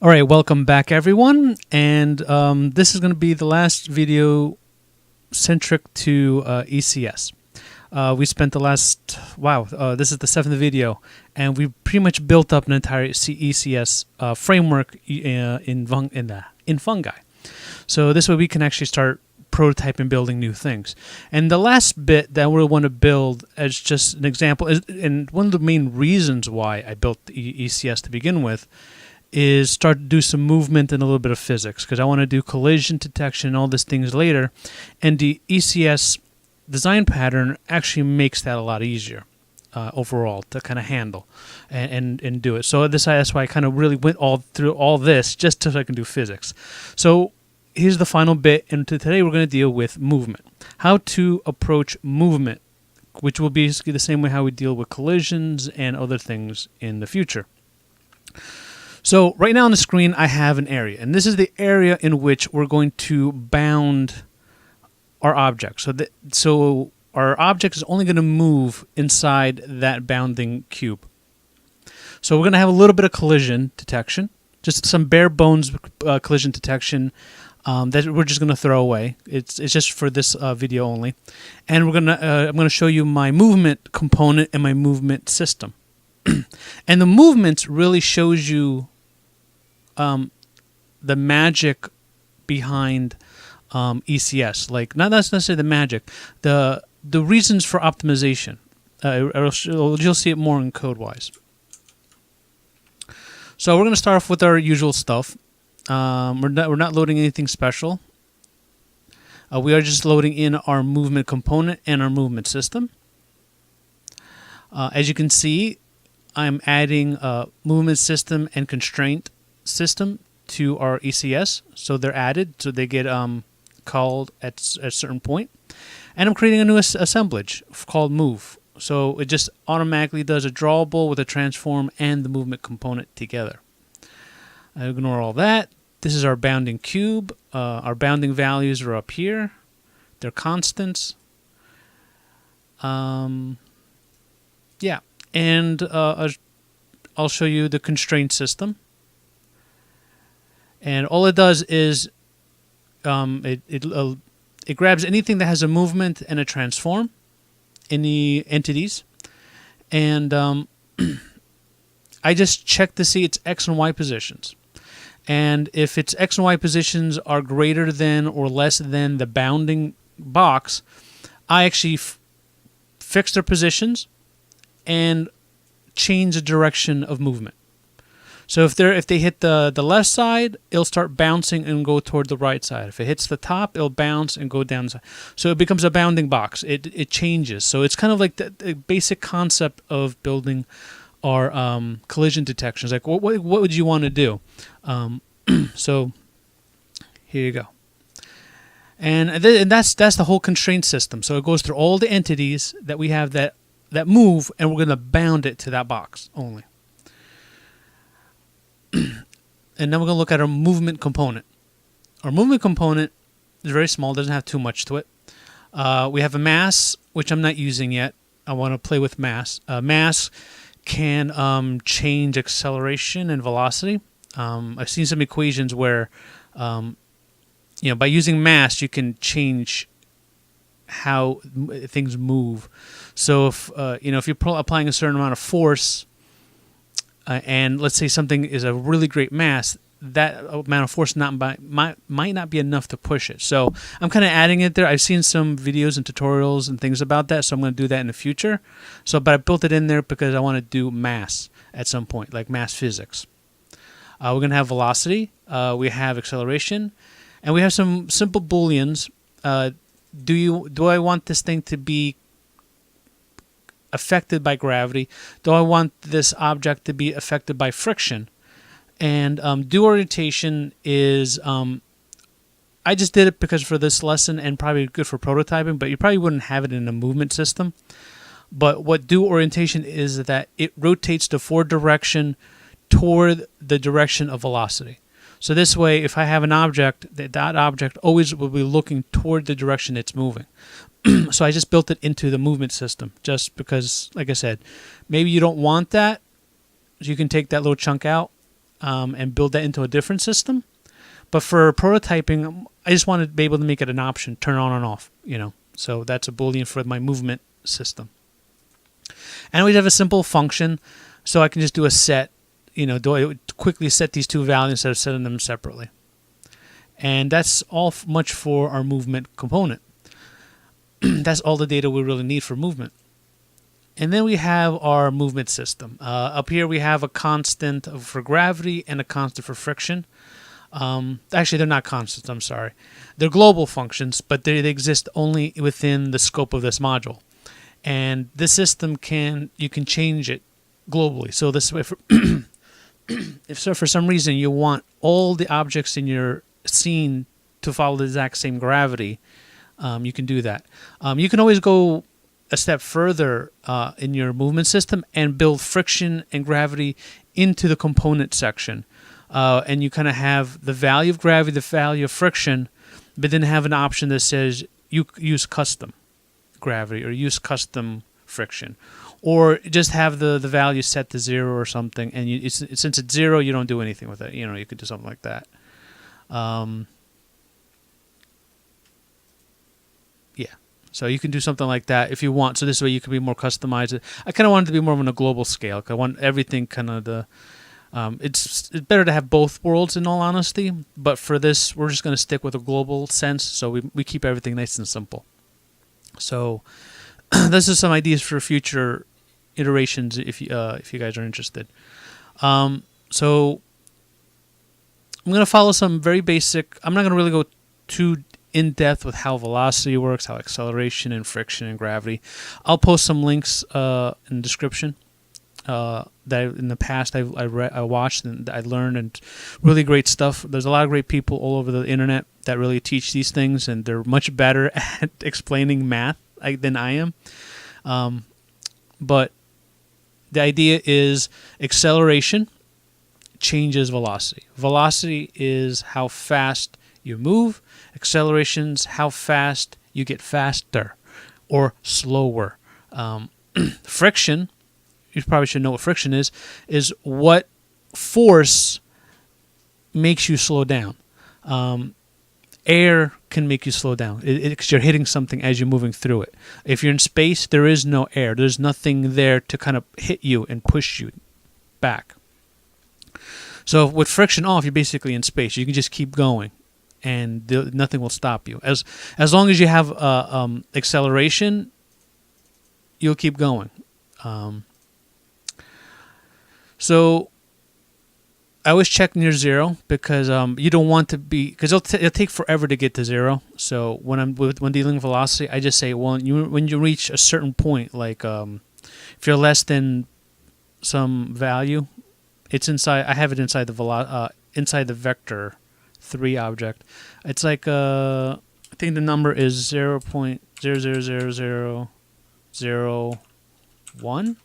All right, welcome back, everyone. And this is going to be the last video centric to ECS. We spent the last, this is the 7th video, and we pretty much built up an entire ECS framework in Fungi. So this way we can actually start prototyping, building new things. And the last bit that we want to build as just an example, and one of the main reasons why I built the ECS to begin with, is start to do some movement and a little bit of physics, because I want to do collision detection and all these things later, and the ECS design pattern actually makes that a lot easier overall to kind of handle and do it. So that's why I kind of really went through all this just so I can do physics. So here's the final bit, and today we're going to deal with movement. How to approach movement, which will be the same way how we deal with collisions and other things in the future. So right now on the screen I have an area, and this is the area in which we're going to bound our object. So our object is only going to move inside that bounding cube. So we're going to have a little bit of collision detection, just some bare bones collision detection that we're just going to throw away. It's just for this video only, and I'm going to show you my movement component and my movement system. And the movements really shows you the magic behind ECS. Like, not necessarily the magic, the reasons for optimization. You'll see it more in code-wise. So we're going to start off with our usual stuff. We're not loading anything special. We are just loading in our movement component and our movement system. As you can see, I'm adding movement system and constraint system to our ECS, so they're added, so they get called at a certain point. And I'm creating a new assemblage called move, so it just automatically does a drawable with a transform and the movement component together. I ignore all that. This is our bounding cube. Our bounding values are up here. They're constants. Yeah. And I'll show you the constraint system. And all it does is it grabs anything that has a movement and a transform, any entities, and I just check to see its X and Y positions. And if its X and Y positions are greater than or less than the bounding box, I actually fix their positions and change the direction of movement. So if they hit the left side, it'll start bouncing and go toward the right side. If it hits the top, it'll bounce and go down the side. So it becomes a bounding box. It changes. So it's kind of like the basic concept of building our collision detections. Like what would you want to do? So here you go. And that's the whole constraint system. So it goes through all the entities that we have that move, and we're going to bound it to that box only. And then we're going to look at our movement component. Our movement component is very small, doesn't have too much to it. We have a mass, which I'm not using yet. I want to play with mass. Mass can change acceleration and velocity. I've seen some equations where by using mass you can change how things move. So if you're applying a certain amount of force, and let's say something is a really great mass, that amount of force might not be enough to push it. So I'm kind of adding it there. I've seen some videos and tutorials and things about that, so I'm going to do that in the future. But I built it in there because I want to do mass at some point, like mass physics. We're going to have velocity. We have acceleration, and we have some simple booleans. Do I want this thing to be affected by gravity? Do I want this object to be affected by friction? And do orientation is I just did it because for this lesson and probably good for prototyping, but you probably wouldn't have it in a movement system. But what do orientation is that it rotates the forward direction toward the direction of velocity. So this way, if I have an object, that object always will be looking toward the direction it's moving. So I just built it into the movement system just because, like I said, maybe you don't want that. So you can take that little chunk out. and build that into a different system. But for prototyping, I just want to be able to make it an option, turn on and off, So that's a Boolean for my movement system. And we have a simple function, so I can just do a set, do I quickly set these two values instead of setting them separately. And that's all much for our movement component. That's all the data we really need for movement. And then we have our movement system. Up here we have a constant for gravity and a constant for friction. Actually, they're not constants, I'm sorry. They're global functions, but they exist only within the scope of this module. And this system you can change it globally. So this way, if for some reason you want all the objects in your scene to follow the exact same gravity, you can do that. You can always go a step further in your movement system and build friction and gravity into the component section. And you kind of have the value of gravity, the value of friction, but then have an option that says you use custom gravity or use custom friction. Or just have the value set to 0 or something, and since it's 0, you don't do anything with it. You could do something like that. Yeah. So you can do something like that if you want. So this way you can be more customized. I kind of want it to be more on a global scale. I want everything kind of it's better to have both worlds in all honesty. But for this, we're just going to stick with a global sense. So we keep everything nice and simple. So this is some ideas for future iterations if you guys are interested. So I'm going to follow some very basic. I'm not going to really go too in depth with how velocity works, how acceleration and friction and gravity. I'll post some links in the description that in the past I watched and I learned, and really great stuff. There's a lot of great people all over the internet that really teach these things, and they're much better at explaining math than I am. But the idea is acceleration changes velocity. Velocity is how fast you move. Acceleration's how fast you get faster or slower. Friction, you probably should know what friction is what force makes you slow down. Air can make you slow down because you're hitting something as you're moving through it. If you're in space, there is no air. There's nothing there to kind of hit you and push you back. So with friction off, you're basically in space. You can just keep going, and nothing will stop you. As long as you have acceleration, you'll keep going. So I always check near 0 because you don't want to be, because it'll take forever to get to 0. So when dealing with velocity, I just say, well, when you reach a certain point, like if you're less than some value, it's inside. I have it inside the inside the vector 3 object. It's like I think the number is 0.000001,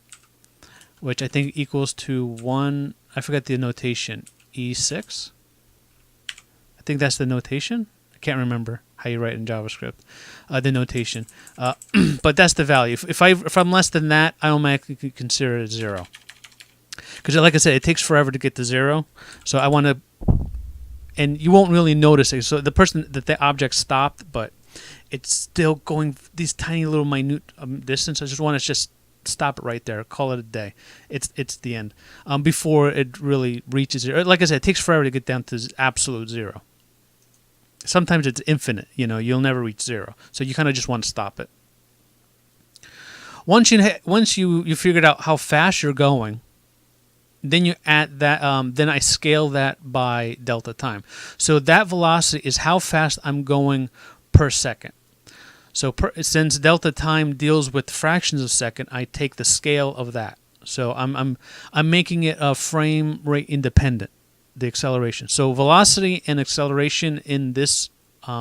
which I think equals to 1. I forgot the notation. E6. I think that's the notation. I can't remember how you write in JavaScript. The notation, but that's the value. If I'm less than that, I automatically consider it 0. Because, like I said, it takes forever to get to 0. So I want to, and you won't really notice it. So the object stopped, but it's still going these tiny little minute distance. I just want to just stop it right there. Call it a day. It's the end. Before it really reaches 0. Like I said, it takes forever to get down to absolute 0. Sometimes it's infinite. You'll never reach 0. So you kind of just want to stop it. Once you figured out how fast you're going, then you add that. Then I scale that by delta time. So that velocity is how fast I'm going per second. So since delta time deals with fractions of a second, I take the scale of that. So I'm making it frame rate independent, the acceleration. So velocity and acceleration in this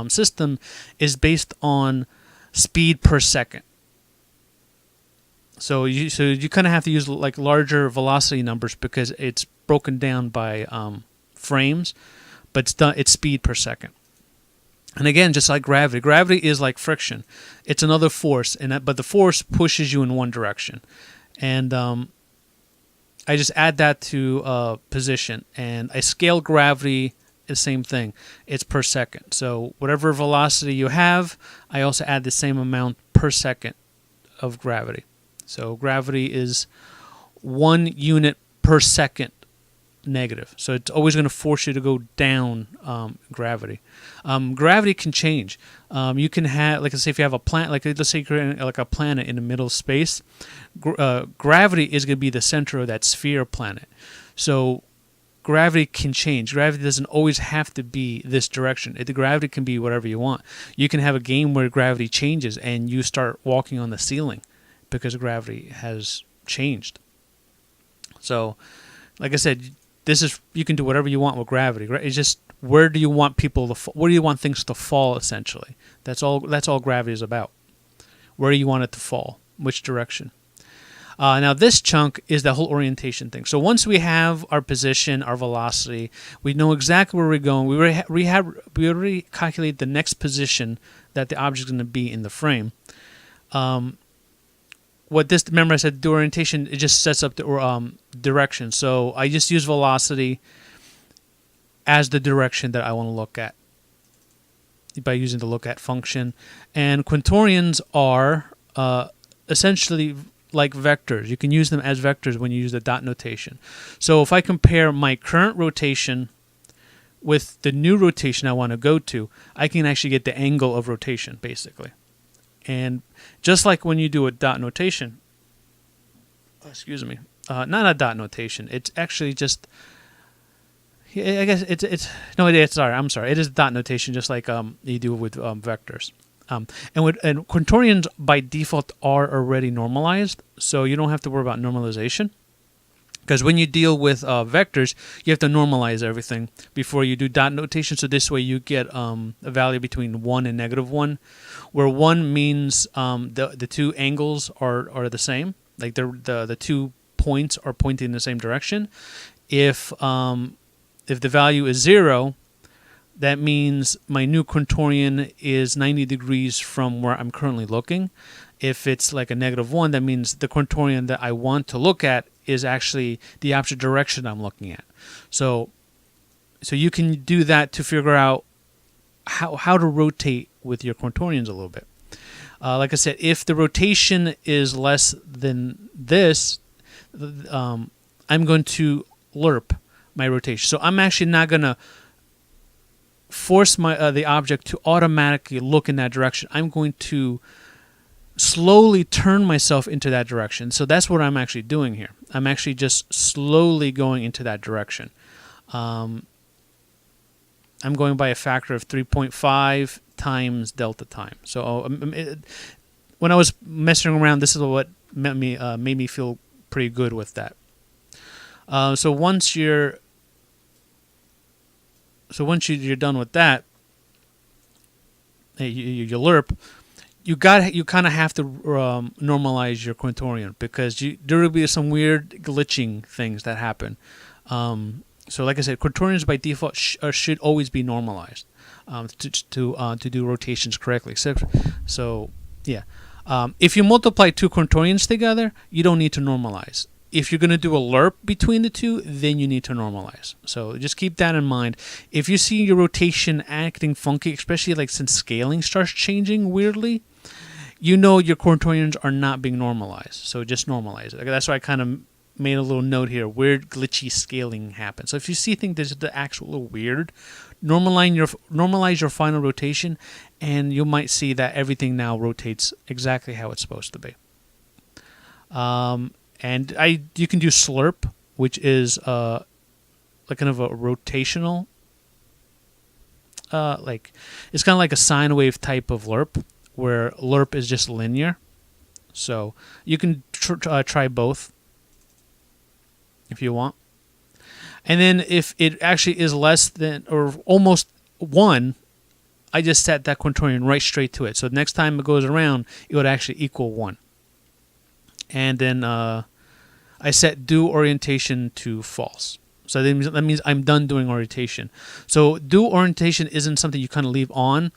system is based on speed per second. So you kind of have to use like larger velocity numbers because it's broken down by frames, but it's speed per second. And again, just like gravity is like friction. It's another force, but the force pushes you in one direction. And I just add that to position, and I scale gravity the same thing. It's per second. So whatever velocity you have, I also add the same amount per second of gravity. So gravity is 1 unit per second negative. So it's always going to force you to go down gravity. Gravity can change. You can have, like, let's say if you have a planet, like let's say you're in, like, a planet in the middle of space, gravity is going to be the center of that sphere planet. So gravity can change. Gravity doesn't always have to be this direction. The gravity can be whatever you want. You can have a game where gravity changes and you start walking on the ceiling because gravity has changed. So, like I said, you can do whatever you want with gravity. It's just, where do you want people to where do you want things to fall, essentially? That's all gravity is about. Where do you want it to fall? Which direction? Now this chunk is the whole orientation thing. So once we have our position, our velocity, we know exactly where we're going. We already calculate the next position that the object is going to be in the frame. Remember I said the orientation, it just sets up the direction. So I just use velocity as the direction that I want to look at by using the look at function. And quaternions are essentially like vectors. You can use them as vectors when you use the dot notation. So if I compare my current rotation with the new rotation I want to go to, I can actually get the angle of rotation, basically. And just like when you do a dot notation, not a dot notation, it's actually just, I guess I'm sorry, it is dot notation, just like you do with vectors. And quaternions by default are already normalized, so you don't have to worry about normalization. Because when you deal with vectors, you have to normalize everything before you do dot notation. So this way you get a value between 1 and -1, where 1 means the two angles are the same, like the 2 points are pointing in the same direction. If the value is 0, that means my new quaternion is 90 degrees from where I'm currently looking. If it's like a -1, that means the quaternion that I want to look at is actually the opposite direction I'm looking at. So you can do that to figure out how to rotate with your quaternions a little bit. Like I said, if the rotation is less than this, I'm going to lerp my rotation. So I'm actually not going to force the object to automatically look in that direction. I'm going to slowly turn myself into that direction. So that's what I'm actually doing here. I'm actually just slowly going into that direction. I'm going by a factor of 3.5 times delta time. So when I was messing around, this is what made me feel pretty good with that. So once you're done with that, you lerp. You kind of have to normalize your quaternion, because there will be some weird glitching things that happen. So like I said, quaternions by default should always be normalized to do rotations correctly. So yeah, if you multiply two quaternions together, you don't need to normalize. If you're going to do a lerp between the two, then you need to normalize. So just keep that in mind. If you see your rotation acting funky, especially like since scaling starts changing weirdly, you know your quaternions are not being normalized. So just normalize it. That's why I kind of made a little note here. Weird glitchy scaling happens. So if you see things that are actually a little weird, normalize your final rotation, and you might see that everything now rotates exactly how it's supposed to be. And you can do Slurp, which is like kind of a rotational, it's kind of like a sine wave type of lerp, where lerp is just linear. So you can try both if you want. And then if it actually is less than or almost 1, I just set that quaternion right straight to it. So next time it goes around, it would actually equal 1. And then I set do orientation to false. So that means I'm done doing orientation. So do orientation isn't something you kind of leave on.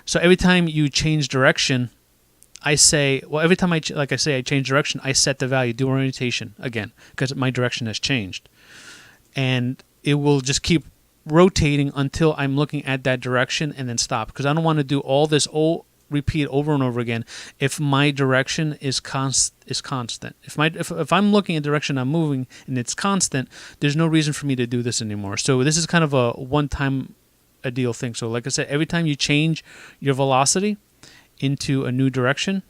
So every time you change direction, I say, well, every time I change direction, I set the value, do orientation again, because my direction has changed. And it will just keep rotating until I'm looking at that direction and then stop, because I don't want to do all this repeat over and over again if my direction is constant. If I'm looking at the direction I'm moving and it's constant, there's no reason for me to do this anymore. So this is kind of a one-time a deal thing. So like I said, every time you change your velocity into a new direction,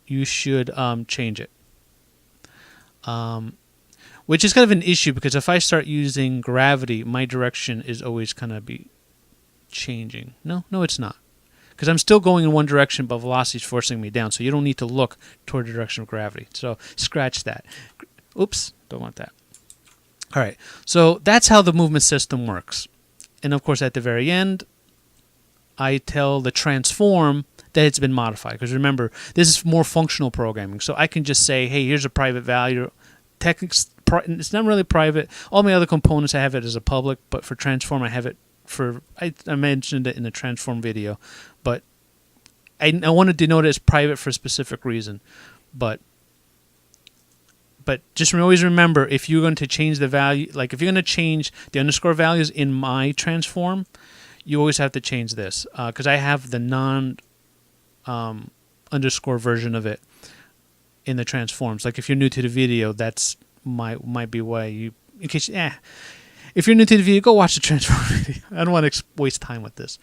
you should change it. Which is kind of an issue, because if I start using gravity, my direction is always kind of be changing. No, it's not. Because I'm still going in one direction, but velocity is forcing me down. So you don't need to look toward the direction of gravity. So scratch that. Oops, don't want that. All right, so that's how the movement system works. And of course, at the very end, I tell the transform that it's been modified. Because remember, this is more functional programming. So I can just say, hey, here's a private value. It's not really private. All my other components, I have it as a public, but for transform, I have it for, I mentioned it in the transform video, but I want to denote it as private for a specific reason. But just always remember, if you're going to change the value, like if you're going to change the underscore values in my transform, you always have to change this, because I have the non underscore version of it in the transforms. Like if you're new to the video, that's might be why you, in case if you're new to the video, go watch the transform video. I don't want to waste time with this.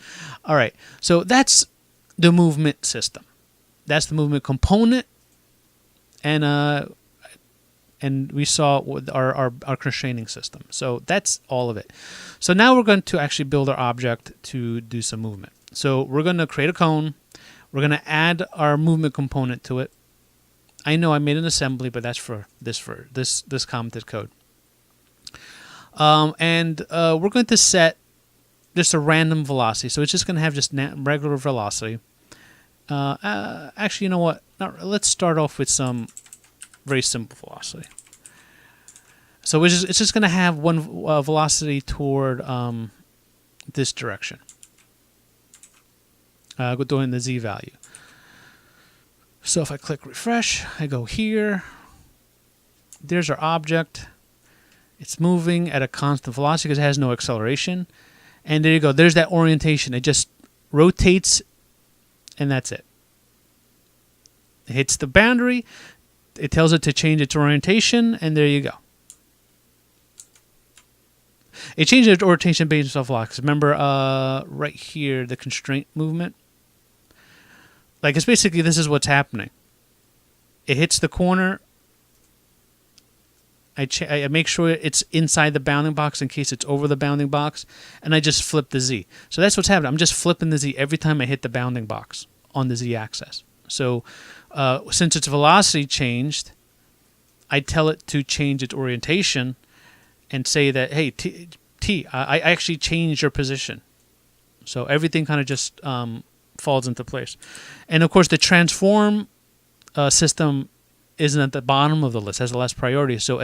All right, so that's the movement system. That's the movement component, and we saw our constraining system. So that's all of it. So now we're going to actually build our object to do some movement. So we're going to create a cone. We're going to add our movement component to it. I know I made an assembly, but that's for this commented code. And we're going to set just a random velocity. So it's just going to have just regular velocity. Actually, you know what? Let's start off with some very simple velocity. So it's just going to have one velocity toward this direction. Doing the z value. So if I click refresh, I go here. There's our object. It's moving at a constant velocity because it has no acceleration. And there you go. There's that orientation. It just rotates, and that's it. It hits the boundary. It tells it to change its orientation, and there you go. It changes its orientation based off velocity. Remember, right here, the constraint movement. Like, it's basically, this is what's happening. It hits the corner. I make sure it's inside the bounding box in case it's over the bounding box, and I just flip the z. So that's what's happening. I'm just flipping the z every time I hit the bounding box on the z-axis. So since its velocity changed, I tell it to change its orientation and say that, hey, I actually changed your position. So everything kind of just falls into place. And of course, the transform system isn't at the bottom of the list, has the less priority. So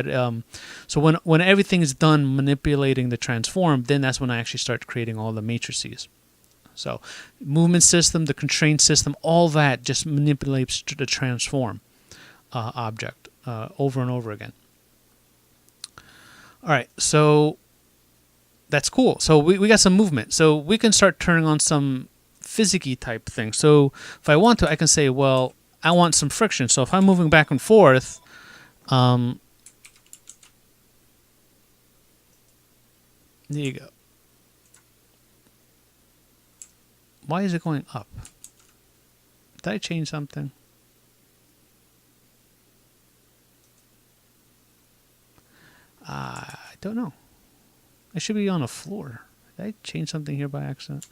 when everything is done manipulating the transform, then that's when I actually start creating all the matrices. So movement system, the constraint system, all that just manipulates the transform object over and over again. All right, so that's cool. So we got some movement. So we can start turning on some physics-y type things. So if I want to, I can say, well, I want some friction. So if I'm moving back and forth, there you go. Why is it going up? Did I change something? I don't know. I should be on a floor. Did I change something here by accident?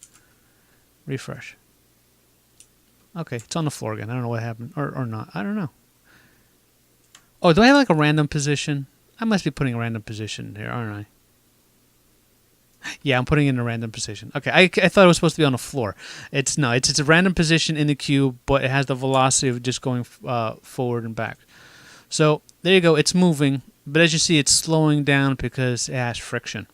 Refresh. Okay, it's on the floor again. I don't know what happened. Or not. I don't know. Oh, do I have like a random position? I must be putting a random position here, aren't I? Yeah, I'm putting it in a random position. Okay, I thought it was supposed to be on the floor. It's no, it's a random position in the cube, but it has the velocity of just going forward and back. So there you go. It's moving, but as you see, it's slowing down because it has friction.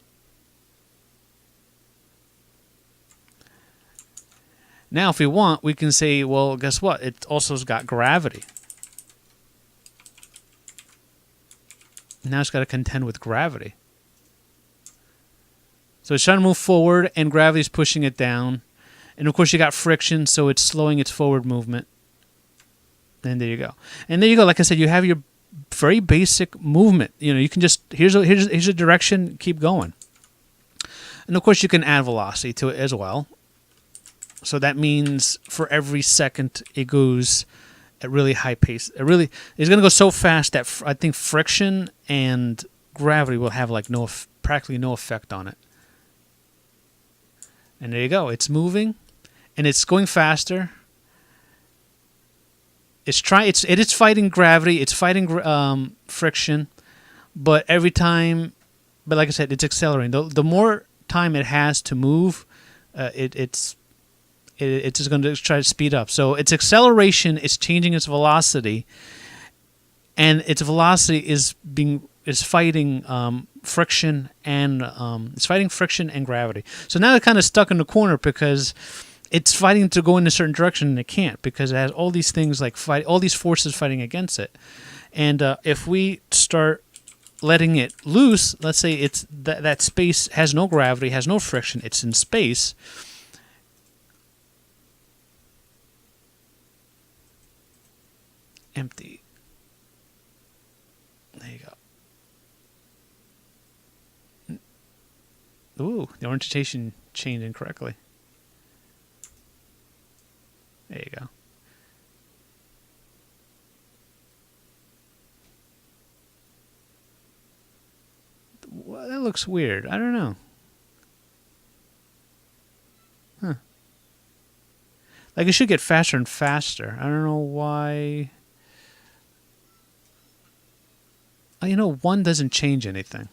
Now, if we want, we can say, well, guess what? It also has got gravity. Now it's got to contend with gravity. So it's trying to move forward, and gravity's pushing it down. And of course, you got friction, so it's slowing its forward movement. And there you go. And there you go. Like I said, you have your very basic movement. You know, you can just here's a direction. Keep going. And of course, you can add velocity to it as well. So that means for every second it goes at really high pace. It's going to go so fast that I think friction and gravity will have like practically no effect on it. And there you go. It's moving, and it's going faster. It is fighting gravity. It's fighting friction, but every time, but like I said, it's accelerating. The more time it has to move, it's just going to try to speed up. So its acceleration is changing its velocity, and its velocity is fighting friction and gravity. So now it's kind of stuck in the corner because it's fighting to go in a certain direction and it can't because it has all these things like all these forces fighting against it. And if we start letting it loose, let's say it's that space has no gravity, has no friction, it's in space. Empty. There you go. Ooh, the orientation changed incorrectly. There you go. Well, that looks weird. I don't know. Huh. Like it should get faster and faster. I don't know why. Oh, you know, 1 doesn't change anything.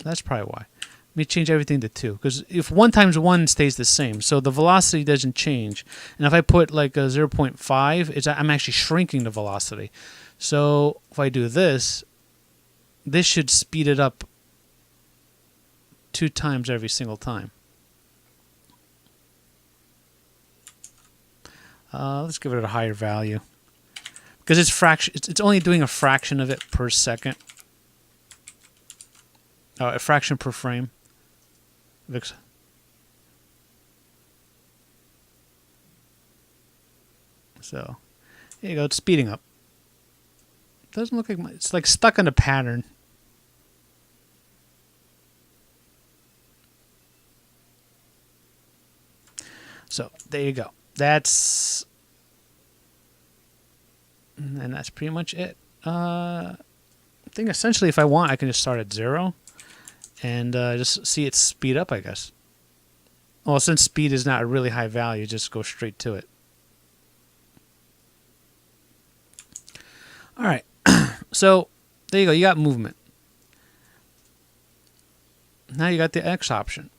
That's probably why. Let me change everything to 2. Because if 1 times 1 stays the same, so the velocity doesn't change. And if I put like a 0.5, I'm actually shrinking the velocity. So if I do this, this should speed it up 2 times every single time. Let's give it a higher value. Because it's only doing a fraction of it per second. Oh, a fraction per frame. So, there you go. It's speeding up. Doesn't look like it's like stuck in a pattern. So there you go. And that's pretty much it. I think essentially, if I want, I can just start at 0 and just see it speed up, I guess. Well, since speed is not a really high value, just go straight to it. All right. So there you go. You got movement. Now you got the X option.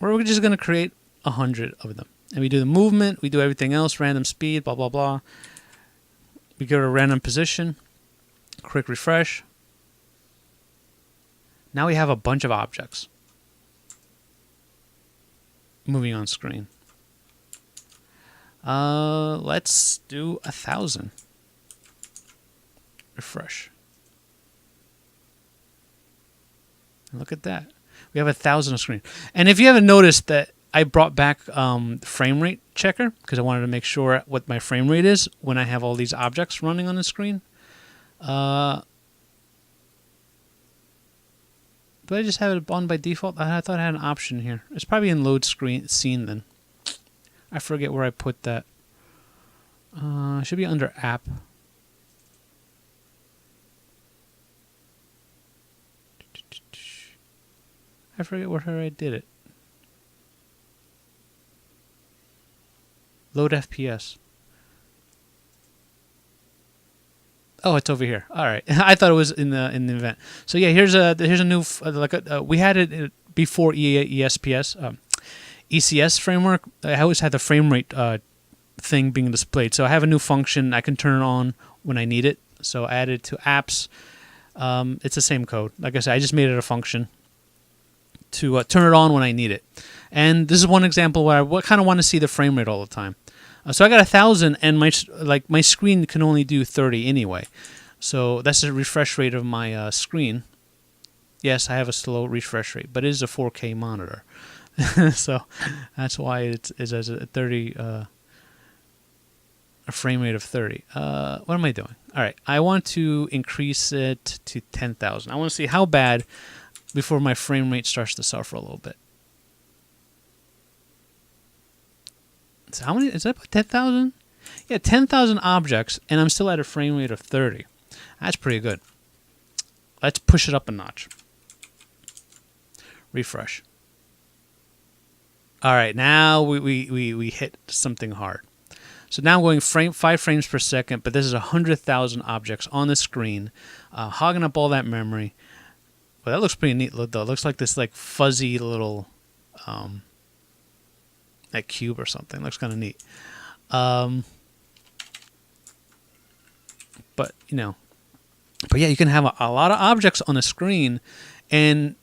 We're just going to create 100 of them. And we do the movement. We do everything else. Random speed, blah, blah, blah. We go to random position. Quick refresh. Now we have a bunch of objects moving on screen. Let's do 1,000. Refresh. And look at that. We have 1,000 on screen. And if you haven't noticed that I brought back Framerate Checker because I wanted to make sure what my frame rate is when I have all these objects running on the screen. Do I just have it on by default? I thought I had an option here. It's probably in load scene then. I forget where I put that. It should be under app. I forget where I did it. Load FPS. Oh, it's over here. All right, I thought it was in the event. So yeah, here's a new we had it before ECS framework. I always had the frame rate thing being displayed. So I have a new function. I can turn it on when I need it. So I added it to apps. It's the same code. Like I said, I just made it a function to turn it on when I need it. And this is one example where I kind of want to see the frame rate all the time. So I got 1,000, and my screen can only do 30 anyway. So that's the refresh rate of my screen. Yes, I have a slow refresh rate, but it is a 4K monitor. So that's why it's as a 30, a frame rate of 30. What am I doing? All right, I want to increase it to 10,000. I want to see how bad before my frame rate starts to suffer a little bit. So how many, is that about 10,000? Yeah, 10,000 objects, and I'm still at a frame rate of 30. That's pretty good. Let's push it up a notch. Refresh. All right, now we hit something hard. So now I'm going 5 frames per second, but this is 100,000 objects on the screen, hogging up all that memory. Well, that looks pretty neat, though. It looks like this fuzzy little like cube or something. Looks kind of neat. But yeah, you can have a lot of objects on a screen and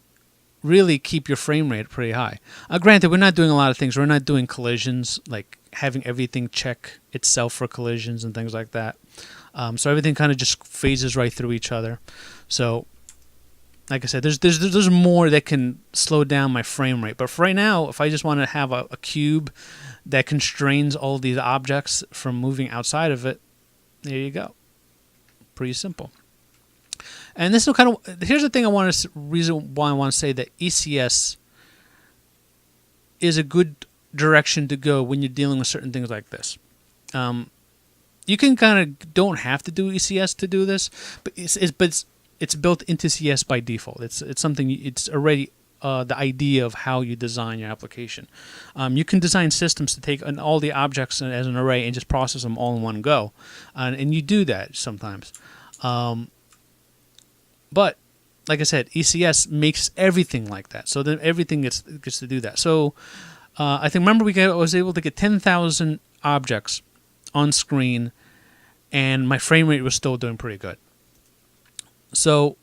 really keep your frame rate pretty high. Granted, we're not doing a lot of things. We're not doing collisions, like having everything check itself for collisions and things like that. So everything kind of just phases right through each other. So, like I said, there's more that can slow down my frame rate. But for right now, if I just want to have a cube that constrains all these objects from moving outside of it, there you go. Pretty simple. And this will here's the thing reason why I want to say that ECS is a good direction to go when you're dealing with certain things like this. You can don't have to do ECS to do this, but it's built into CS by default. It's something, it's already the idea of how you design your application. You can design systems to take all the objects as an array and just process them all in one go, and you do that sometimes. But like I said, ECS makes everything like that, so then everything gets to do that. So I think, remember, I was able to get 10,000 objects on screen, and my frame rate was still doing pretty good. So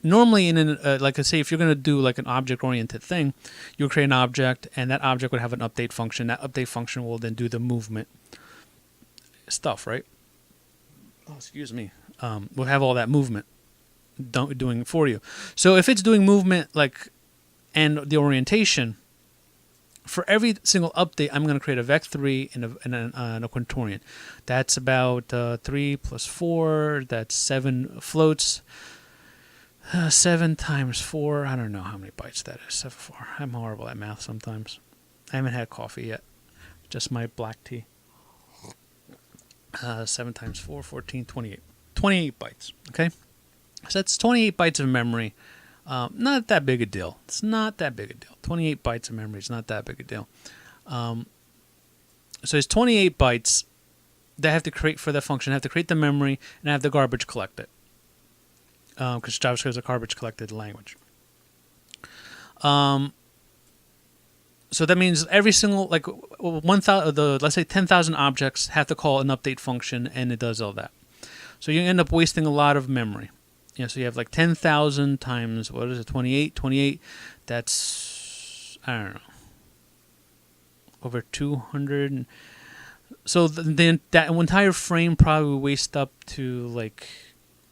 normally, like I say, if you're going to do like an object-oriented thing, you'll create an object, and that object would have an update function. That update function will then do the movement stuff, right? Oh, excuse me. We'll have all that movement doing it for you. So if it's doing movement and the orientation, for every single update, I'm going to create a vec3 and a quaternion. That's about 3 plus 4. That's 7 floats. 7 times 4. I don't know how many bytes that is. 7, 4. I'm horrible at math sometimes. I haven't had coffee yet. Just my black tea. 7 times 4, 14, 28. 28 bytes. Okay? So that's 28 bytes of memory. Not that big a deal. It's not that big a deal. 28 bytes of memory is not that big a deal. So it's 28 bytes that I have to create for that function. I have to create the memory, and I have the garbage collect it. Because JavaScript is a garbage collected language. So that means every single, 1,000, let's say 10,000 objects have to call an update function, and it does all that. So you end up wasting a lot of memory. So you have 10,000 times, what is it, 28? 28, that's, I don't know, over 200. So that entire frame probably wastes up to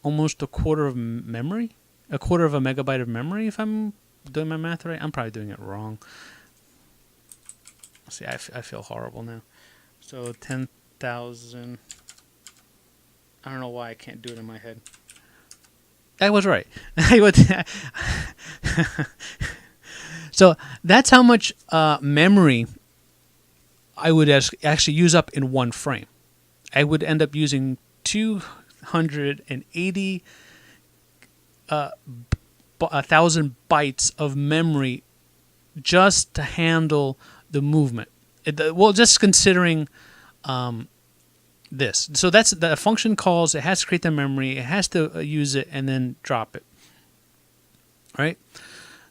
almost a quarter of memory, a quarter of a megabyte of memory, if I'm doing my math right. I'm probably doing it wrong. See, I feel horrible now. So 10,000, I don't know why I can't do it in my head. I was right. So that's how much memory I would actually use up in one frame. I would end up using 280,000 bytes of memory just to handle the movement. Just considering this. So that's the function calls. It has to create the memory. It has to use it and then drop it. Right?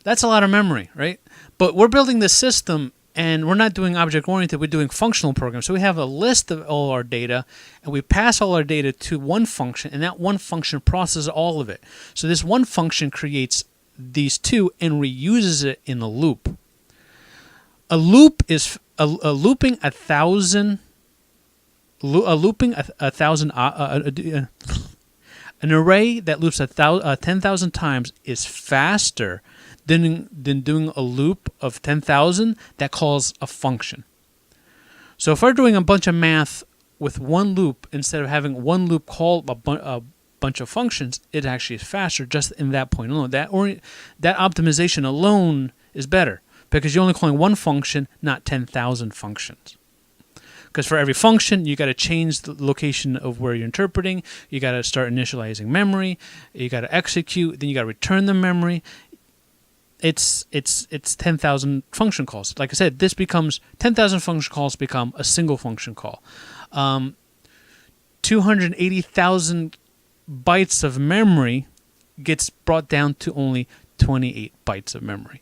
That's a lot of memory, right? But we're building this system, and we're not doing object-oriented. We're doing functional programs. So we have a list of all our data, and we pass all our data to one function, and that one function processes all of it. So this one function creates these two and reuses it in a loop. A loop is a looping a thousand. A looping a thousand. An array that loops 10,000 times is faster than doing a loop of 10,000 that calls a function. So if we're doing a bunch of math with one loop instead of having one loop call a bunch of functions, it actually is faster just in that point alone. That optimization alone is better because you're only calling one function, not 10,000 functions. Because for every function, you got to change the location of where you're interpreting. You got to start initializing memory. You got to execute. Then you got to return the memory. It's 10,000 function calls. Like I said, this becomes 10,000 function calls become a single function call. 280,000 bytes of memory gets brought down to only 28 bytes of memory.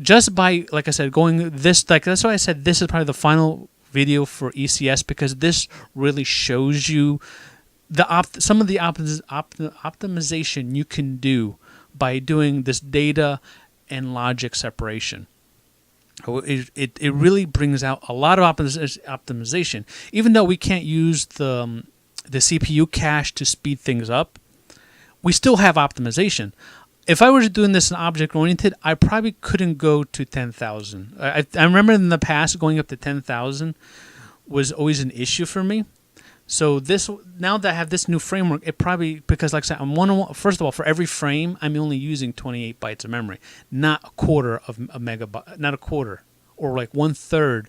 Just by, like I said, going this, like that's why I said this is probably the final video for ECS, because this really shows you some of the optimization you can do by doing this data and logic separation. It really brings out a lot of optimization. Even though we can't use the CPU cache to speed things up, we still have optimization. If I were doing this in object-oriented, I probably couldn't go to 10,000. I remember in the past going up to 10,000 was always an issue for me. So now that I have this new framework, it probably, because like I said, first of all, for every frame, I'm only using 28 bytes of memory, not a quarter of a megabyte, not a quarter, or like 1/3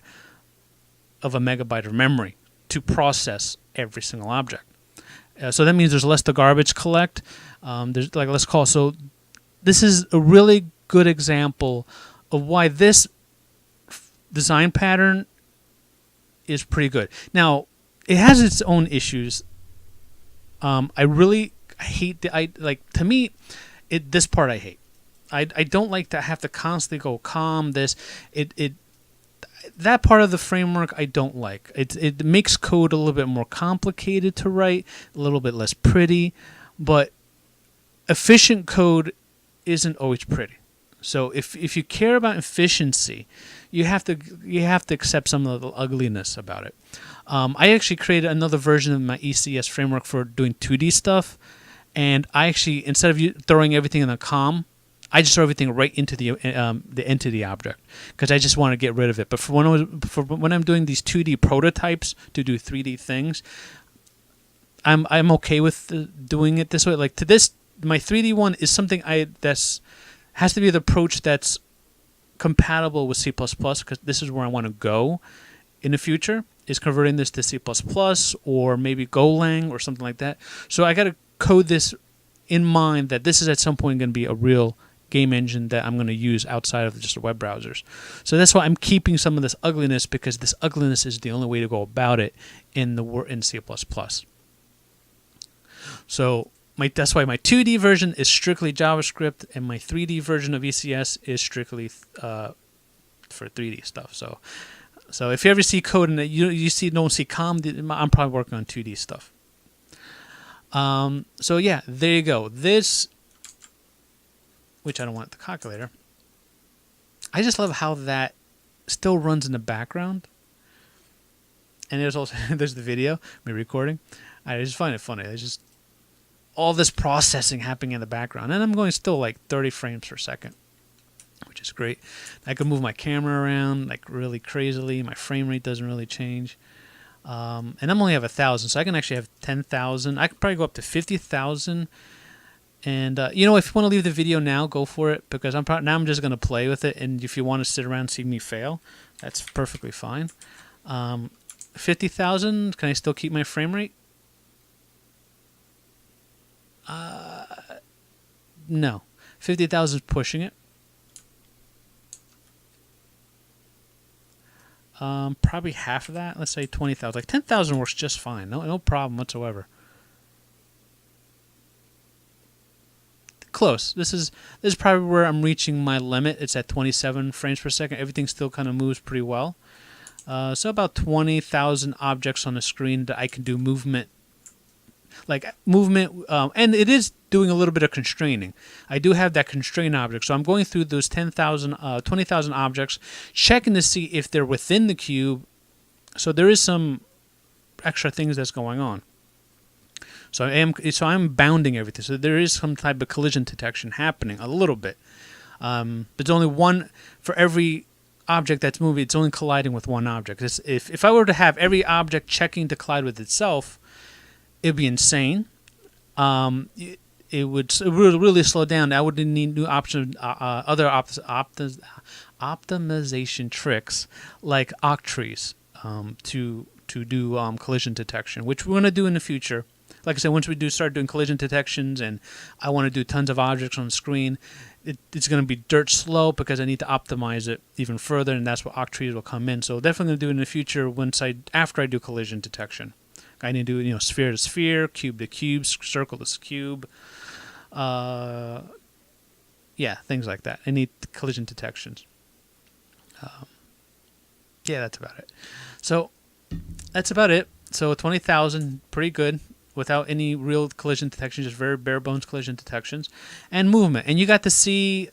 of a megabyte of memory to process every single object. So that means there's less to garbage collect. There's like so. This is a really good example of why this design pattern is pretty good. Now, it has its own issues. I hate to me, this part I hate. I don't like to have to constantly go this. That part of the framework I don't like. It makes code a little bit more complicated to write, a little bit less pretty, but efficient code isn't always pretty. So if you care about efficiency, you have to accept some of the ugliness about it. I actually created another version of my ECS framework for doing 2D stuff, and I actually, instead of throwing everything in a COM, I just throw everything right into the entity object because I just want to get rid of it. But for when I'm doing these 2D prototypes to do 3D things, I'm okay with doing it this way. Like to this, my 3D one is something has to be the approach that's compatible with C++ because this is where I want to go in the future, is converting this to C++ or maybe Golang or something like that. So I got to code this in mind that this is at some point going to be a real game engine that I'm going to use outside of just the web browsers. So that's why I'm keeping some of this ugliness, because this ugliness is the only way to go about it in C++. So that's why my 2D version is strictly JavaScript, and my 3D version of ECS is strictly for 3D stuff. So if you ever see code and don't see COM, I'm probably working on 2D stuff. So yeah, there you go. This, which I don't want the calculator. I just love how that still runs in the background. And there's the video, me recording. I just find it funny. It's just all this processing happening in the background, and I'm going still like 30 frames per second, which is great. I can move my camera around like really crazily. My frame rate doesn't really change, and I'm only have 1,000, so I can actually have 10,000. I could probably go up to 50,000. And if you want to leave the video now, go for it, because I'm just going to play with it. And if you want to sit around and see me fail, that's perfectly fine. 50,000. Can I still keep my frame rate? No. 50,000 is pushing it. Probably half of that. Let's say 20,000. Like 10,000 works just fine. No problem whatsoever. Close. This is probably where I'm reaching my limit. It's at 27 frames per second. Everything still kind of moves pretty well. So about 20,000 objects on the screen that I can do movement like movement, and it is doing a little bit of constraining. I do have that constraint object, so I'm going through those 20,000 objects, checking to see if they're within the cube. So there is some extra things that's going on. So I'm bounding everything. So there is some type of collision detection happening a little bit. There's only one for every object that's moving. It's only colliding with one object. If I were to have every object checking to collide with itself, it'd be insane. It would really slow down. I would need new options, other optimization tricks like octrees to do collision detection, which we're going to do in the future. Like I said, once we do start doing collision detections, and I want to do tons of objects on the screen, it's going to be dirt slow because I need to optimize it even further, and that's where octrees will come in. So definitely going to do it in the future after I do collision detection. I need to do sphere to sphere, cube to cube, circle to cube, yeah, things like that. I need collision detections. Yeah, that's about it. So that's about it. So 20,000, pretty good, without any real collision detection, just very bare bones collision detections, and movement. And you got to see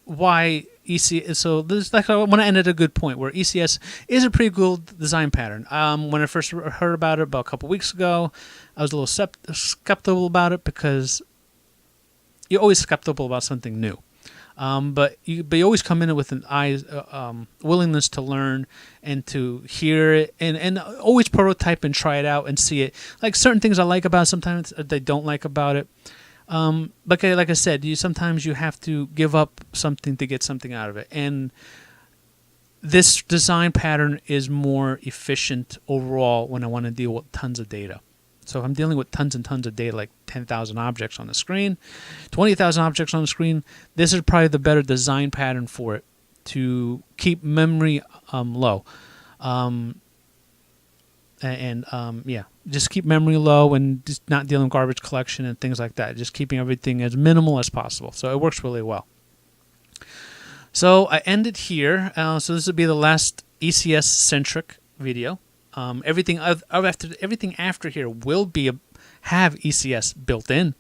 why ECS. So this, I want to end at a good point where ECS is a pretty cool design pattern. When I first heard about it about a couple weeks ago, I was a little skeptical about it because you're always skeptical about something new. But you always come in with an willingness to learn and to hear it, and always prototype and try it out and see it. Like certain things I like about it, sometimes I don't like about it. Like I said, sometimes you have to give up something to get something out of it. And this design pattern is more efficient overall when I want to deal with tons of data. So if I'm dealing with tons and tons of data, like 10,000 objects on the screen, 20,000 objects on the screen, this is probably the better design pattern for it to keep memory low. Yeah, just keep memory low and just not dealing with garbage collection and things like that. Just keeping everything as minimal as possible. So it works really well. So I end it here. So this will be the last ECS-centric video. Everything after here will have ECS built in,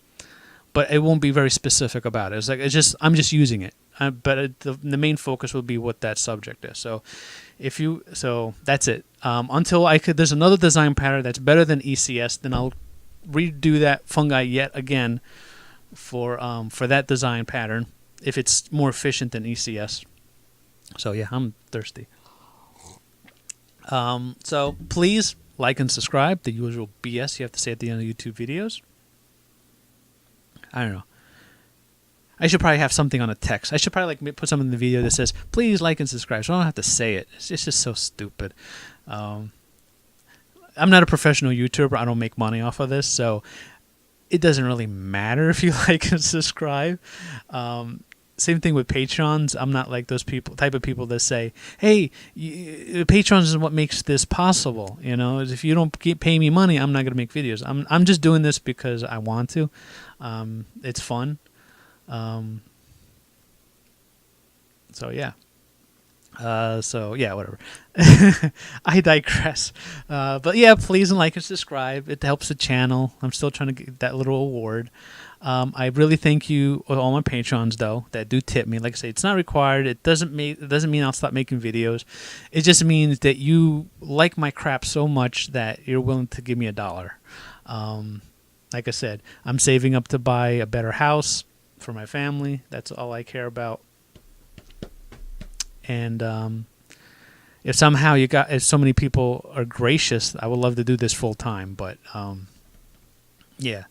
but it won't be very specific about it. I'm just using it, but the main focus will be what that subject is. So that's it. Until there's another design pattern that's better than ECS, then I'll redo that fungi yet again for that design pattern if it's more efficient than ECS. So yeah, I'm thirsty. So please like and subscribe, the usual BS you have to say at the end of YouTube videos. I don't know. I should probably have something on a text. I should probably put something in the video that says, please like and subscribe, so I don't have to say it. It's just so stupid. I'm not a professional YouTuber. I don't make money off of this, so it doesn't really matter if you like and subscribe. Same thing with Patrons. I'm not like those type of people that say, hey, Patrons is what makes this possible. If you don't pay me money, I'm not going to make videos. I'm just doing this because I want to. It's fun. So yeah. Whatever. I digress. But yeah, please like and subscribe. It helps the channel. I'm still trying to get that little award. I really thank you, all my patrons, though, that do tip me. Like I say, it's not required. It doesn't mean I'll stop making videos. It just means that you like my crap so much that you're willing to give me $1. Like I said, I'm saving up to buy a better house for my family. That's all I care about. And if somehow if so many people are gracious, I would love to do this full time. But yeah.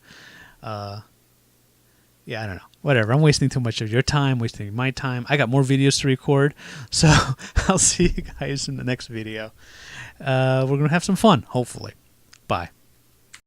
Yeah, I don't know. Whatever. I'm wasting too much of your time, wasting my time. I got more videos to record. So I'll see you guys in the next video. We're going to have some fun, hopefully. Bye.